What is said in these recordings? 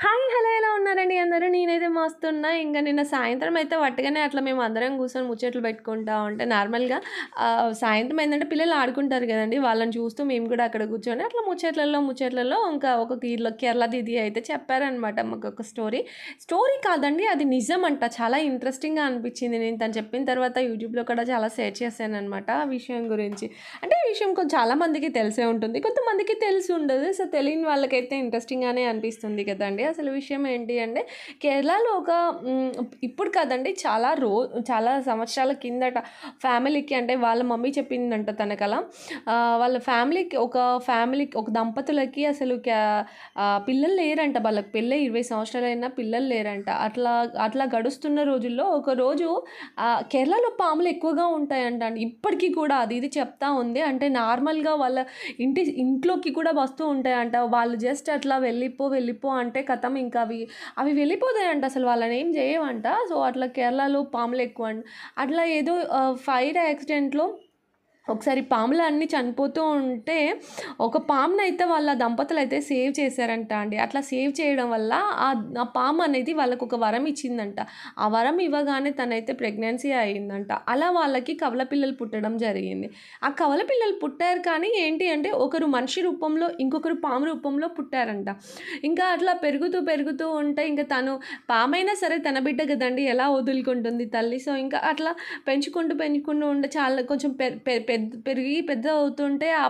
Hi! Hello! ఎలా ఉన్నారండి అందరూ? నేనైతే మస్తున్నా. ఇంక నిన్న సాయంత్రం అయితే వట్టగానే అట్లా మేమందరం కూర్చొని ముచ్చట్లు పెట్టుకుంటా ఉంటే నార్మల్‌గా సాయంత్రం ఏందంటే పిల్లలు ఆడుకుంటారు గదండీ! వాళ్ళని చూస్తూ మేము గూడా అక్కడ కూర్చొని అట్లా ముచ్చట్లలో ఇంకా ఒక కేరళ దీదీ అయితే చెప్పారనమాట మాకొక స్టోరీ. స్టోరీ కాదండి అది నిజమంట. చాలా ఇంట్రెస్టింగ్‌గా అనిపిచ్చింది. నేను తను చెప్పిన తర్వాత యూట్యూబ్‌లో కూడా చాలా సెర్చ్ చేశాననమాట ఆ విషయం గురించి. అంటే ఈ విషయం చాలా మందికి తెలిసే ఉంటుంది. కొంతమందికి తెలిసి ఉండదు. సో, తెలియని వాళ్ళకైతే ఇంట్రెస్టింగ్‌గానే అనిపిస్తుంది కదండీ! అసలు విషయం ఏంటి అంటే కేరళలో ఒక హ్మ్, ఇప్పుడు కాదండి చాలా సంవత్సరాల కిందట ఫ్యామిలీకి అంటే వాళ్ళ మమ్మీ చెప్పిందంట తనకలా. వాళ్ళ ఫ్యామిలీకి ఒక దంపతులకి అసలు పిల్లలు లేరంట. వాళ్ళకి పెళ్ళై 20 సంవత్సరాలైనా పిల్లలు లేరంట. అట్లా అట్లా గడుస్తున్న రోజుల్లో ఒకరోజు కేరళలో పాములు ఎక్కువగా ఉంటాయంట అండి. ఇప్పటికి కూడా అది ఇది చెప్తా ఉంది. అంటే నార్మల్‌గా వాళ్ళ ఇంట్లోకి కూడా వస్తూ ఉంటాయంట. వాళ్ళు జస్ట్ అట్లా వెళ్ళిపో అంటే ఖతం ఇంకా అవి వెళ్ళిపోతాయంట. అసలు వాళ్ళనేం జేయవంట. సో, అట్లా కేరళలో పాములెక్కువంట. అట్లా ఏదో ఫైర్ యాక్సిడెంట్‌లో ఒకసారి పాములన్నీ చనిపోతూ ఉంటే, ఒక పామునైతే వాళ్ళ దంపతులైతే సేవ్ చేశారంట అండి. అట్లా సేవ్ చేయడం వల్ల ఆ పామనేది వాళ్ళకొక వరం ఇచ్చిందంట. ఆ వరం ఇవ్వగానే తనైతే ప్రెగ్నెన్సీ అయిందంట. అలా వాళ్ళకి కవల పిల్లలు పుట్టడం జరిగింది. ఆ కవల పిల్లలు పుట్టారు కానీ ఏంటి అంటే, ఒకరు మనిషి రూపంలో, ఇంకొకరు పాము రూపంలో పుట్టారంట. ఇంకా అట్లా పెరుగుతూ ఉంటే ఇంక తను పామైనా సరే తన బిడ్డ గదండీ! ఎలా వదులుకుంటుంది తల్లి. సో, ఇంకా అట్లా పెంచుకుంటూ ఉంటే చాలా కొంచెం పెరిగి పెద్దవుతుంటే ఆ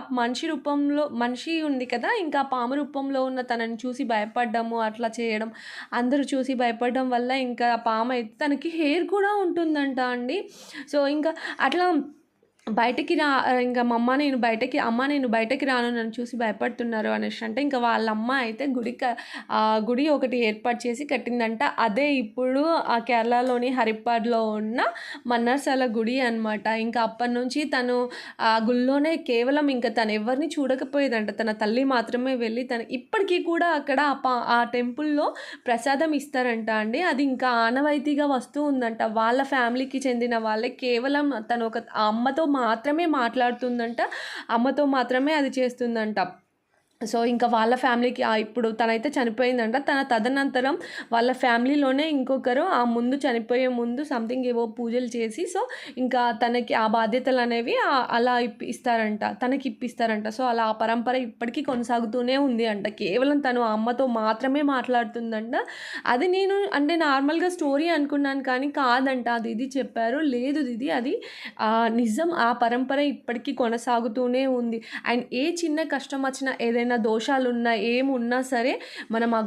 మనిషి ఉంది కదా! ఇంకా ఆ పాము రూపంలో ఉన్న తనని చూసి భయపడ్డము, అట్లా చేయడం. అందరూ చూసి భయపడడం వల్ల ఇంకా ఆ పామయితే తనకి హెయిర్ కూడా ఉంటుందంట అండి. సో, ఇంకా అట్లా బయటకి రా ఇంక అమ్మ నేను బయటకి రాను నన్ను చూసి భయపడుతున్నారు అనేసి అంటే ఇంక వాళ్ళమ్మ అయితే గుడి ఒకటి ఏర్పాటు చేసి కట్టిందంట. అదే ఇప్పుడు ఆ కేరళలోని హరిప్పాడ్‌లో ఉన్న మన్నర్సాల గుడి అనమాట. ఇంక అప్పటినుంచి తను ఆ గుడిలోనే కేవలం ఇంక తనెవ్వరిని చూడకపోయేదంట. తన తల్లి మాత్రమే వెళ్ళి ఇప్పటికి కూడా అక్కడ ఆ టెంపుల్‌లో ప్రసాదం ఇస్తారంట అండి. అది ఇంకా ఆనవాయితీగా వస్తూ ఉందంట. వాళ్ళ ఫ్యామిలీకి చెందిన వాళ్ళే కేవలం తను ఆ అమ్మతో మాత్రమే మాట్లాడుతుందంట. అమ్మతో మాత్రమే అది చేస్తుందంట. సో, ఇంకా వాళ్ళ ఫ్యామిలీకి ఇప్పుడు తనైతే చనిపోయిందంట. తదనంతరం వాళ్ళ ఫ్యామిలీలోనే ఇంకొకరు ముందు చనిపోయే ముందు సంథింగ్ ఏవో పూజలు చేసి సో, ఇంకా తనకి ఆ బాధ్యతలనేవి అలా తనకిప్పిస్తారంట. సో, అలా ఆ పరంపర ఇప్పటికీ కొనసాగుతూనే ఉంది అంట. కేవలం తను ఆ అమ్మతో మాత్రమే మాట్లాడుతుందంట. అది నేను అంటే నార్మల్‌గా స్టోరీ అనుకున్నాను కానీ కాదంట. అది ఇది చెప్పారు. లేదు దీది అది నిజం. ఆ పరంపర ఇప్పటికీ కొనసాగుతూనే ఉంది. అండ్ ఏ చిన్న కష్టమొచ్చినా, ఏదైనా దోషాలున్నా, ఏమున్నా సరే మనం ఆ